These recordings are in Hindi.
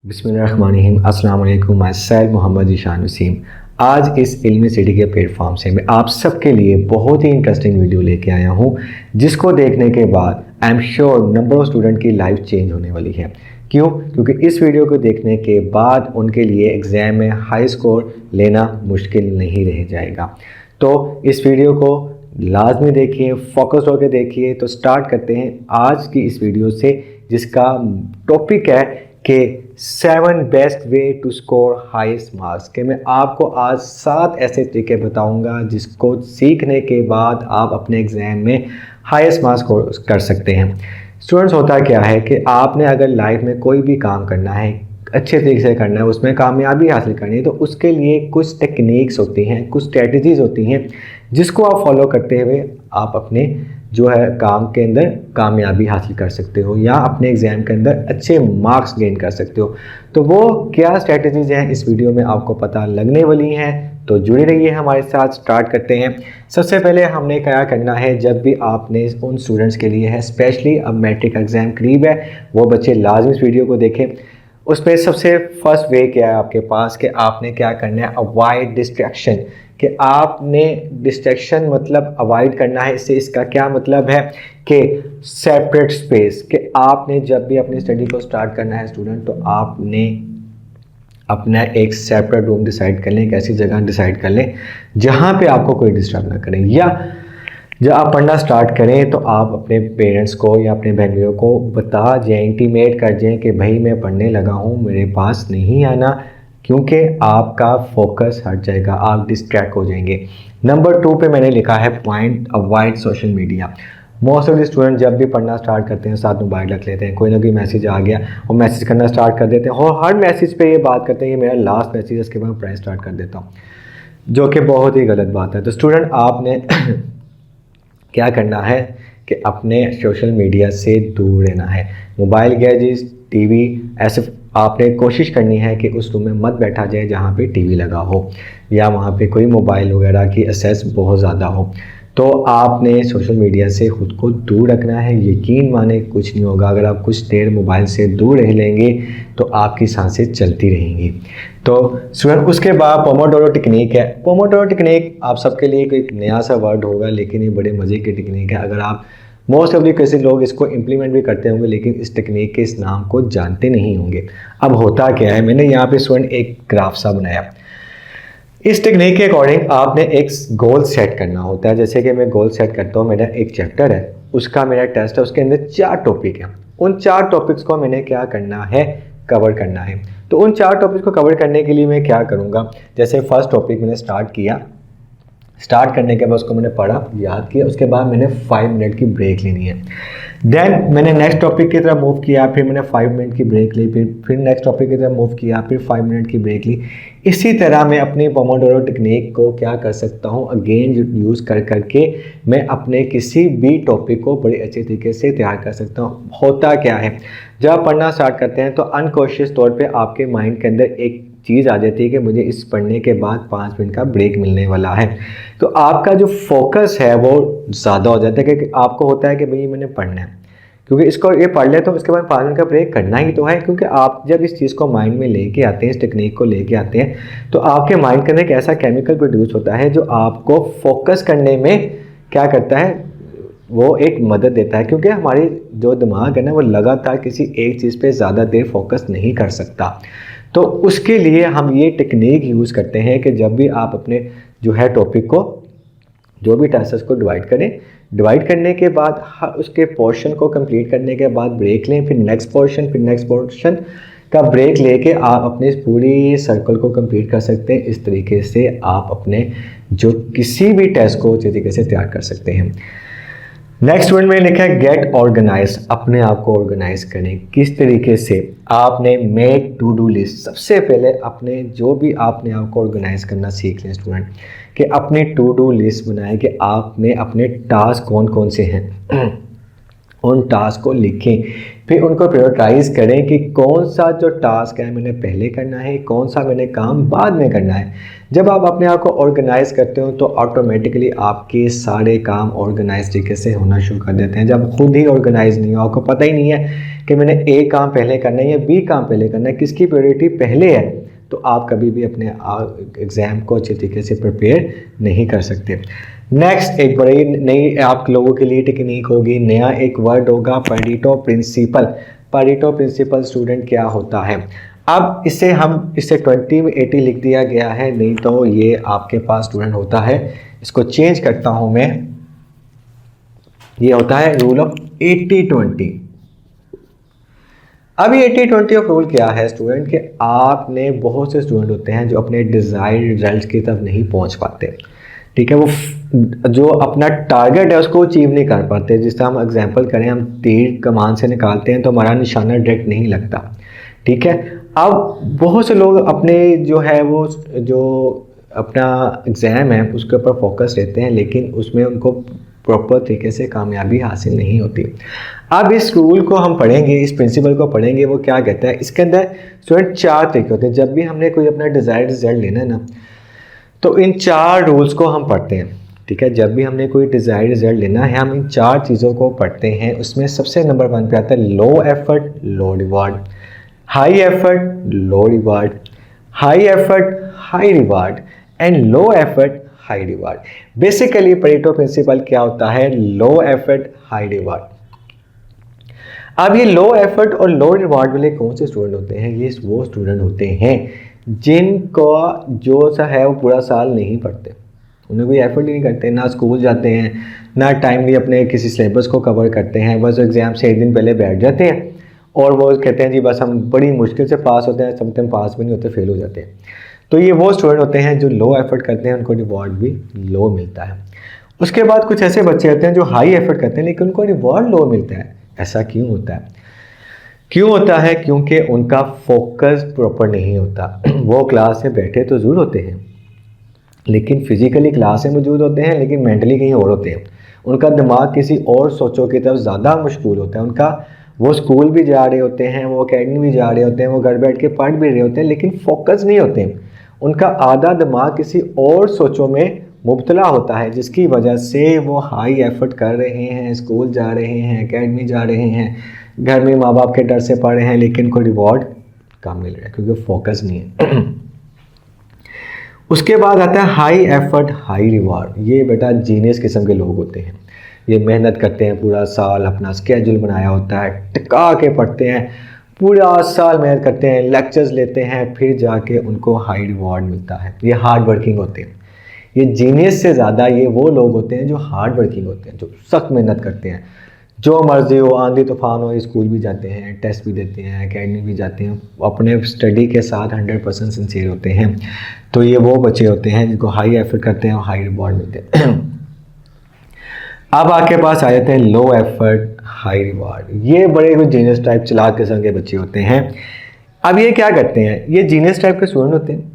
बिस्मिल्लाहिर्रहमानिर्रहीम। अस्सलाम वालेकुम। मैं सैयद मोहम्मद ज़ीशान वसीम। आज इस इल्मी सिटी के प्लेटफॉर्म से मैं आप सबके लिए बहुत ही इंटरेस्टिंग वीडियो लेके आया हूँ, जिसको देखने के बाद I am sure number of student की लाइफ चेंज होने वाली है। क्यों? क्योंकि इस वीडियो को देखने के बाद उनके लिए एग्ज़ाम में हाई स्कोर लेना मुश्किल नहीं रह जाएगा। तो इस वीडियो को लाजमी देखिए, फोकस होकर देखिए। तो स्टार्ट करते हैं आज की इस वीडियो से, जिसका टॉपिक है कि 7 best way to score highest marks. कि मैं आपको आज 7 ऐसे तरीके बताऊंगा जिसको सीखने के बाद आप अपने एग्ज़ाम में हाईएस्ट मार्क्स स्कोर कर सकते हैं। स्टूडेंट्स, होता क्या है कि आपने अगर लाइफ में कोई भी काम करना है, अच्छे तरीके से करना है, उसमें कामयाबी हासिल करनी है, तो उसके लिए कुछ टेक्निक्स होती हैं, कुछ स्ट्रेटजीज़ होती हैं जिसको आप फॉलो करते हुए आप अपने जो है काम के अंदर कामयाबी हासिल कर सकते हो या अपने एग्ज़ाम के अंदर अच्छे मार्क्स गेन कर सकते हो। तो वो क्या स्ट्रेटजीज़ हैं इस वीडियो में आपको पता लगने वाली हैं, तो जुड़े रहिए हमारे साथ। स्टार्ट करते हैं। सबसे पहले हमने क्या करना है, जब भी आपने उन स्टूडेंट्स के लिए है, स्पेशली अब मैट्रिक एग्ज़ाम करीब है, वो बच्चे लाजमी इस वीडियो को देखें। उसमें सबसे फर्स्ट वे क्या है आपके पास कि आपने क्या करना है, अवॉइड डिस्ट्रैक्शन। कि आपने डिस्ट्रैक्शन मतलब अवॉइड करना है। इससे इसका क्या मतलब है कि सेपरेट स्पेस। कि आपने जब भी अपनी स्टडी को स्टार्ट करना है स्टूडेंट, तो आपने अपना एक सेपरेट रूम डिसाइड कर लें, एक ऐसी जगह डिसाइड कर लें जहाँ पे आपको कोई डिस्टर्ब ना करें। या जब आप पढ़ना स्टार्ट करें तो आप अपने पेरेंट्स को या अपने बहन भाइयों को बता जाएं, इंटीमेट कर जाएं कि भाई मैं पढ़ने लगा हूँ, मेरे पास नहीं आना, क्योंकि आपका फोकस हट जाएगा, आप डिस्ट्रैक्ट हो जाएंगे। नंबर 2 पे मैंने लिखा है point, avoid social media. Most of the student जब भी पढ़ना स्टार्ट करते हैं साथ मोबाइल रख लेते हैं, कोई ना कोई मैसेज आ गया और मैसेज करना स्टार्ट कर देते हैं, और हर मैसेज पे ये बात करते हैं ये मेरा लास्ट मैसेज है, इसके बाद मैं पढ़ाई स्टार्ट कर देता हूँ, जो कि बहुत ही गलत बात है। तो स्टूडेंट आपने क्या करना है कि अपने सोशल मीडिया से दूर रहना है। मोबाइल, गैजेट्स, टीवी, ऐसे आपने कोशिश करनी है कि उस रूम में मत बैठा जाए जहाँ पे टीवी लगा हो या वहाँ पे कोई मोबाइल वगैरह की एक्सेस बहुत ज़्यादा हो। तो आपने सोशल मीडिया से ख़ुद को दूर रखना है। यकीन माने कुछ नहीं होगा, अगर आप कुछ देर मोबाइल से दूर रह लेंगे तो आपकी सांसें चलती रहेंगी। तो स्टूडेंट, उसके बाद पोमोडोरो टेक्निक है। पोमोडोरो टेक्निक आप सबके लिए कोई नया सा वर्ड होगा, लेकिन ये बड़े मज़े की टेक्निक है। अगर आप मोस्ट ऑफ दी कैसे लोग इसको इम्प्लीमेंट भी करते होंगे, लेकिन इस टेक्निक के इस नाम को जानते नहीं होंगे। अब होता क्या है, मैंने यहाँ पे स्टूडेंट एक ग्राफ सा बनाया। इस टेक्निक के अकॉर्डिंग आपने एक गोल सेट करना होता है। जैसे कि मैं गोल सेट करता हूँ, मेरा एक चैप्टर है, उसका मेरा टेस्ट है, उसके अंदर 4 टॉपिक हैं। उन 4 टॉपिक्स को मैंने क्या करना है, कवर करना है। तो उन 4 टॉपिक्स को कवर करने के लिए मैं क्या करूँगा, जैसे फर्स्ट टॉपिक मैंने स्टार्ट किया, स्टार्ट करने के बाद उसको मैंने पढ़ा, याद किया, उसके बाद मैंने 5 मिनट की ब्रेक लेनी है। देन मैंने नेक्स्ट टॉपिक की तरफ मूव किया, फिर मैंने 5 मिनट की ब्रेक ली, फिर नेक्स्ट टॉपिक की तरफ मूव किया, फिर 5 मिनट की ब्रेक ली। इसी तरह मैं अपनी पोमोडोरो टेक्निक को क्या कर सकता हूँ, अगेन यूज़ कर करके मैं अपने किसी भी टॉपिक को बड़े अच्छे तरीके से तैयार कर सकता हूँ। होता क्या है, जब आप पढ़ना स्टार्ट करते हैं तो अनकॉन्शियस तौर पे आपके माइंड के अंदर एक चीज़ आ जाती है कि मुझे इस पढ़ने के बाद 5 मिनट का ब्रेक मिलने वाला है। तो आपका जो फोकस है वो ज़्यादा हो जाता है, क्योंकि आपको होता है कि भाई मैंने पढ़ना है, क्योंकि इसको ये पढ़ ले तो उसके बाद 5 मिनट का ब्रेक करना ही तो है। क्योंकि आप जब इस चीज़ को माइंड में लेके आते हैं, इस टेक्निक को लेके आते हैं, तो आपके माइंड के अंदर एक ऐसा केमिकल प्रोड्यूस होता है जो आपको फोकस करने में क्या करता है, वो एक मदद देता है। क्योंकि हमारी जो दिमाग है ना, वो लगातार किसी एक चीज़ पे ज़्यादा देर फोकस नहीं कर सकता। तो उसके लिए हम ये टेक्निक यूज़ करते हैं कि जब भी आप अपने जो है टॉपिक को, जो भी टास्क को डिवाइड करें, डिवाइड करने के बाद उसके पोर्शन को कंप्लीट करने के बाद ब्रेक लें, फिर नेक्स्ट पोर्शन, फिर नेक्स्ट पोर्शन का ब्रेक लेके आप अपने पूरी सर्कल को कंप्लीट कर सकते हैं। इस तरीके से आप अपने जो किसी भी टेस्ट को अच्छे तरीके से तैयार कर सकते हैं। नेक्स्ट वर्ड में लिखा है गेट ऑर्गेनाइज। अपने आप को ऑर्गेनाइज करें। किस तरीके से, आपने मेक टू डू लिस्ट। सबसे पहले अपने जो भी आपने आप को ऑर्गेनाइज करना सीख लें स्टूडेंट, कि अपनी टू डू लिस्ट बनाएं कि आपने अपने टास्क कौन कौन से हैं उन टास्क को लिखें। फिर उनको प्रायोरिटाइज करें कि कौन सा जो टास्क है मैंने पहले करना है, कौन सा मैंने काम बाद में करना है। जब आप अपने आप को ऑर्गेनाइज करते हो तो ऑटोमेटिकली आपके सारे काम ऑर्गेनाइज तरीके से होना शुरू कर देते हैं। जब खुद ही ऑर्गेनाइज नहीं हो, आपको पता ही नहीं है कि मैंने ए काम पहले करना है या बी काम पहले करना है, किसकी प्रायोरिटी पहले है, तो आप कभी भी अपने एग्ज़ाम को अच्छे तरीके से प्रिपेयर नहीं कर सकते। नेक्स्ट एक बड़ी नई आप लोगों के लिए टेक्निक होगी, नया एक वर्ड होगा Pareto principle. Pareto principle student क्या होता है? अब इसे 20 में 80 लिख दिया गया है, नहीं तो ये आपके पास स्टूडेंट होता है, इसको चेंज करता हूं मैं, ये होता है रूल ऑफ 80-20। अब ये 80-20 ऑफ रूल क्या है स्टूडेंट के, आपने बहुत से स्टूडेंट होते हैं जो अपने डिज़ायर्ड रिजल्ट की तरफ नहीं पहुंच पाते, ठीक है, वो जो अपना टारगेट है उसको अचीव नहीं कर पाते। जिस तरह हम एग्जांपल करें, हम तीर कमान से निकालते हैं तो हमारा निशाना डायरेक्ट नहीं लगता, ठीक है। अब बहुत से लोग अपने जो है वो जो अपना एग्ज़ाम है उसके ऊपर फोकस रहते हैं, लेकिन उसमें उनको प्रॉपर तरीके से कामयाबी हासिल नहीं होती। अब इस रूल को हम पढ़ेंगे, इस प्रिंसिपल को पढ़ेंगे, वो क्या कहता है। इसके अंदर स्टूडेंट 4 तरीके होते हैं। जब भी हमने कोई अपना डिज़ायर्ड रिजल्ट लेना है ना, तो इन 4 रूल्स को हम पढ़ते हैं, ठीक है। जब भी हमने कोई डिज़ायर्ड रिजल्ट लेना है, हम इन 4 चीज़ों को पढ़ते हैं। उसमें सबसे नंबर 1 पे आता है low effort low reward, high effort low reward, high effort high reward and low effort high reward. Basically Pareto principle क्या होता है? Low effort high reward. अब ये लो एफर्ट और लो रिवार्ड वाले कौन से स्टूडेंट होते हैं? ये वो स्टूडेंट होते हैं जिनको जो सा है वो पूरा साल नहीं पढ़ते, उन्हें कोई एफर्ट ही नहीं करते, ना स्कूल जाते हैं, ना टाइमली अपने किसी सिलेबस को कवर करते हैं, बस एग्ज़ाम से एक दिन पहले बैठ जाते हैं और वो कहते हैं जी बस हम बड़ी मुश्किल से पास होते हैं, समटाइम पास भी नहीं होते, फेल हो जाते हैं। तो ये वो स्टूडेंट होते हैं जो लो एफर्ट करते हैं, उनको रिवॉर्ड भी लो मिलता है। उसके बाद कुछ ऐसे बच्चे होते हैं जो हाई एफर्ट करते हैं लेकिन उनको रिवॉर्ड लो मिलता है। ऐसा क्यों होता है? क्यों होता है? क्योंकि उनका फोकस प्रॉपर नहीं होता। वो क्लास में बैठे तो ज़रूर होते हैं, लेकिन फिजिकली क्लास में मौजूद होते हैं, लेकिन मेंटली कहीं और होते हैं। उनका दिमाग किसी और सोचों की तरफ ज़्यादा मशगूल होता है। उनका वो स्कूल भी जा रहे होते हैं, वो अकेडमी भी जा रहे होते हैं, वो घर बैठ के पढ़ भी रहे होते हैं, लेकिन फोकस नहीं होते हैं। उनका आधा दिमाग किसी और सोचों में मुब्तला होता है, जिसकी वजह से वो हाई एफर्ट कर रहे हैं, स्कूल जा रहे हैं, एकेडमी जा रहे हैं, घर में माँ बाप के डर से पढ़ रहे हैं, लेकिन कोई रिवॉर्ड कम मिल रहा है क्योंकि फोकस नहीं है। उसके बाद आता है हाई एफर्ट हाई रिवॉर्ड। ये बेटा जीनियस किस्म के लोग होते हैं, ये मेहनत करते हैं, पूरा साल अपना स्केड्यूल बनाया होता है, टिका के पढ़ते हैं, पूरा साल मेहनत करते हैं, लेक्चर्स लेते हैं, फिर जाके उनको हाई रिवॉर्ड मिलता है। ये हार्ड वर्किंग होते हैं। ये जीनियस से ज़्यादा ये वो लोग होते हैं जो हार्ड वर्किंग होते हैं, जो सख्त मेहनत करते हैं, जो मर्जी हो, आंधी तूफान हो, स्कूल भी जाते हैं, टेस्ट भी देते हैं, एकेडमी भी जाते हैं, अपने स्टडी के साथ 100% सिंसियर होते हैं। तो ये वो बच्चे होते हैं जिनको हाई एफर्ट करते हैं और हाई रिवॉर्ड मिलते हैं। अब आपके पास आ जाते हैं लो एफर्ट हाई रिवॉर्ड। ये बड़े कुछ जीनियस टाइप चालाक किस्म के बच्चे होते हैं। अब ये क्या करते हैं? ये जीनियस टाइप के स्टूडेंट होते हैं,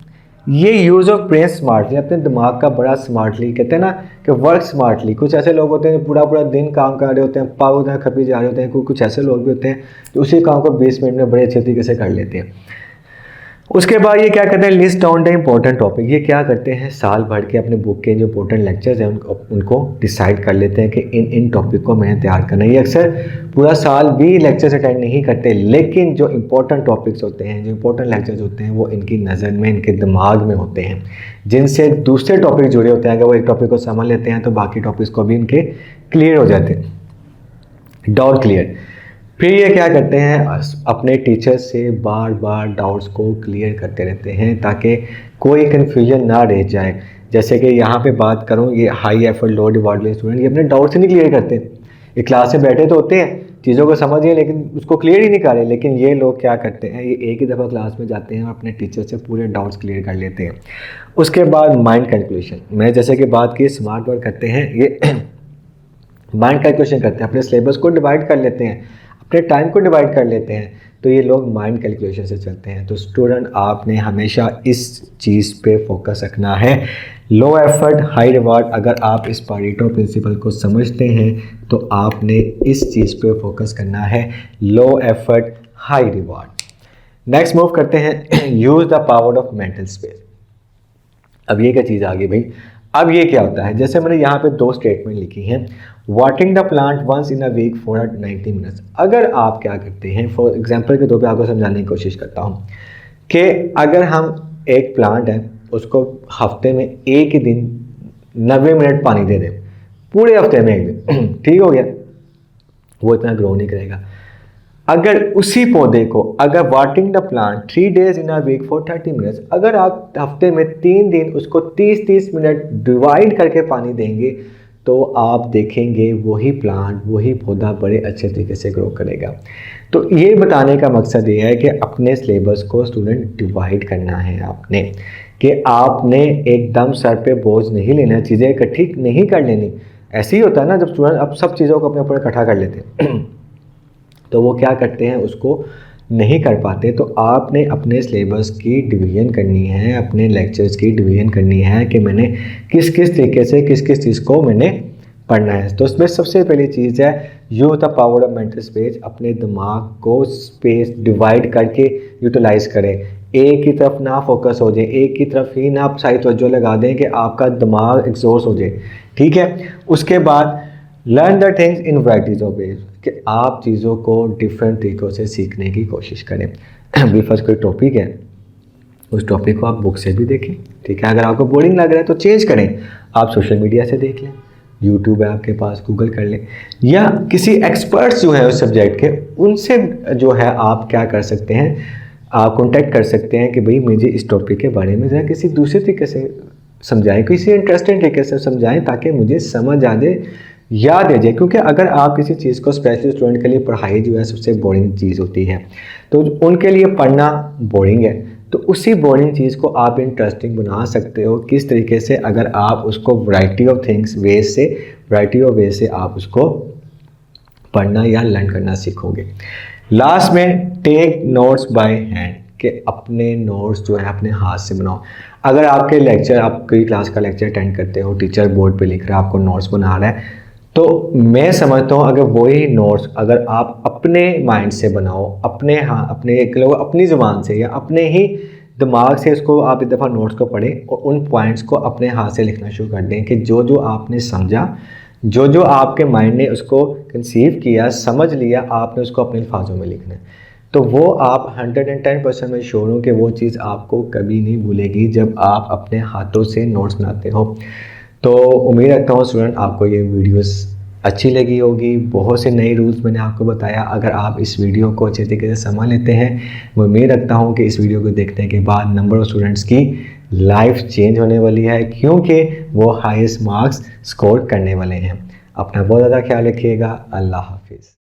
ये यूज़ ऑफ ब्रेन स्मार्टली, अपने दिमाग का बड़ा स्मार्टली, कहते हैं ना कि वर्क स्मार्टली। कुछ ऐसे लोग होते हैं पूरा पूरा दिन काम कर रहे होते हैं, पागल तरह खपी जा रहे होते हैं। कुछ ऐसे लोग भी होते हैं जो उसी काम को 20 मिनट में बड़े अच्छे तरीके से कर लेते हैं। उसके बाद ये क्या करते हैं? List down the important topic. ये क्या करते हैं? साल भर के अपने बुक के जो इंपॉर्टेंट लेक्चर्स हैं उनको डिसाइड कर लेते हैं कि इन टॉपिक को मैंने तैयार करना है। ये अक्सर पूरा साल भी लेक्चर्स अटेंड नहीं करते, लेकिन जो इंपॉर्टेंट टॉपिक्स होते हैं, जो इंपॉर्टेंट लेक्चर्स होते हैं, वो इनकी नज़र में, इनके दिमाग में होते हैं, जिनसे दूसरे टॉपिक जुड़े होते हैं। अगर वो एक टॉपिक को समझ लेते हैं तो बाकी टॉपिक्स को भी इनके क्लियर हो जाते हैं, डाउट क्लियर। फिर ये क्या करते हैं? अपने टीचर से बार बार डाउट्स को क्लियर करते रहते हैं ताकि कोई कन्फ्यूजन ना रह जाए। जैसे कि यहाँ पे बात करूँ, ये हाई एफर्ट लो रिवॉर्ड वाले स्टूडेंट ये अपने डाउट्स नहीं क्लियर करते। ये क्लास में बैठे तो होते हैं, चीज़ों को समझिए, लेकिन उसको क्लियर ही नहीं कर रहे। लेकिन ये लोग क्या करते हैं? ये एक ही दफ़ा क्लास में जाते हैं और अपने टीचर से पूरे डाउट्स क्लियर कर लेते हैं। उसके बाद माइंड कैलकुलेशन, मैं जैसे कि बात की स्मार्ट वर्क करते हैं, ये माइंड कैलकुलेशन करते हैं, अपने सिलेबस को डिवाइड कर लेते हैं, अपने टाइम को डिवाइड कर लेते हैं, तो ये लोग माइंड कैलकुलेशन से चलते हैं। तो स्टूडेंट आपने हमेशा इस चीज़ पे फोकस रखना है, लो एफर्ट हाई रिवार्ड। अगर आप इस पारेटो प्रिंसिपल को समझते हैं तो आपने इस चीज़ पे फोकस करना है, low effort high reward. Next move करते हैं, use the power of mental space. अब ये क्या चीज़ आ गई भाई, अब ये क्या होता है, जैसे मैंने यहाँ पे 2 स्टेटमेंट लिखी हैं, watering the plant once in a week for 90 minutes. अगर आप क्या करते हैं, फॉर एग्जांपल के तौर पे आपको समझाने की कोशिश करता हूँ कि अगर हम एक प्लांट है उसको हफ्ते में एक ही दिन 90 मिनट पानी दे दें, पूरे हफ्ते में एक दिन ठीक हो गया, वो इतना ग्रो नहीं करेगा। अगर उसी पौधे को अगर watering the plant 3 days in a week for 30 minutes, अगर आप हफ्ते में 3 दिन उसको 30-30 मिनट डिवाइड करके पानी देंगे तो आप देखेंगे वही प्लांट, वही पौधा बड़े अच्छे तरीके से ग्रो करेगा। तो ये बताने का मकसद ये है कि अपने सिलेबस को स्टूडेंट डिवाइड करना है आपने, कि आपने एकदम सर पे बोझ नहीं लेना, चीज़ें इकट्ठी नहीं कर लेनी। ऐसे ही होता है ना, जब स्टूडेंट अब सब चीज़ों को अपने ऊपर इकट्ठा कर लेते हैं तो वो क्या करते हैं, उसको नहीं कर पाते। तो आपने अपने सिलेबस की डिवीज़न करनी है, अपने लेक्चर्स की डिवीज़न करनी है कि मैंने किस किस तरीके से किस किस चीज़ को मैंने पढ़ना है। तो उसमें सबसे पहली चीज़ है use the power of mental space. अपने दिमाग को स्पेस डिवाइड करके यूटिलाइज करें, एक ही तरफ ना फोकस हो जाए, एक ही तरफ ही ना आप सारी तवज्जो लगा दें कि आपका दिमाग एग्जॉस्ट हो जाए, ठीक है। उसके बाद learn the things in varieties of ways, कि आप चीज़ों को डिफरेंट तरीक़ों से सीखने की कोशिश करें। अभी फर्स्ट कोई टॉपिक है, उस टॉपिक को आप बुक से भी देखें, ठीक है। अगर आपको बोरिंग लग रहा है तो चेंज करें, आप सोशल मीडिया से देख लें, यूट्यूब है आपके पास, गूगल कर लें, या किसी एक्सपर्ट्स जो है उस सब्जेक्ट के, उनसे जो है आप क्या कर सकते हैं, आप कॉन्टेक्ट कर सकते हैं कि भाई मुझे इस टॉपिक के बारे में ज़रा किसी दूसरे तरीके से समझाएं, किसी इंटरेस्टिंग तरीके से समझाएं, ताकि मुझे समझ आ जाए, याद आ जाए। क्योंकि अगर आप किसी चीज़ को, स्पेशली स्टूडेंट के लिए पढ़ाई जो है सबसे बोरिंग चीज़ होती है, तो उनके लिए पढ़ना बोरिंग है, तो उसी बोरिंग चीज़ को आप इंटरेस्टिंग बना सकते हो किस तरीके से, अगर आप उसको वैरायटी ऑफ वेज से आप उसको पढ़ना या लर्न करना सीखोगे। लास्ट में टेक नोट्स बाय हैंड, कि अपने नोट्स जो है अपने हाथ से बनाओ। अगर आपके लेक्चर, आप कोई क्लास का लेक्चर अटेंड करते हो, टीचर बोर्ड पे लिख रहा है, आपको नोट्स बना रहा है, तो मैं समझता हूँ अगर वही नोट्स अगर आप अपने माइंड से बनाओ, अपने अपनी ज़ुबान से या अपने ही दिमाग से इसको आप एक दफ़ा नोट्स को पढ़ें और उन पॉइंट्स को अपने हाथ से लिखना शुरू कर दें, कि जो जो आपने समझा, जो जो आपके माइंड ने उसको कंसीव किया, समझ लिया, आपने उसको अपने अल्फाजों में लिखना है। तो वो आप 110% में श्योर हूँ कि वो चीज़ आपको कभी नहीं भूलेगी जब आप अपने हाथों से नोट्स बनाते हो। तो उम्मीद रखता हूँ स्टूडेंट आपको ये वीडियोस अच्छी लगी होगी। बहुत से नए रूल्स मैंने आपको बताया, अगर आप इस वीडियो को अच्छे तरीके से समझ लेते हैं, मैं उम्मीद रखता हूँ कि इस वीडियो को देखने के बाद नंबर ऑफ़ स्टूडेंट्स की लाइफ चेंज होने वाली है, क्योंकि वो हाईएस्ट मार्क्स स्कोर करने वाले हैं। अपना बहुत ज़्यादा ख्याल रखिएगा। अल्लाह हाफिज़।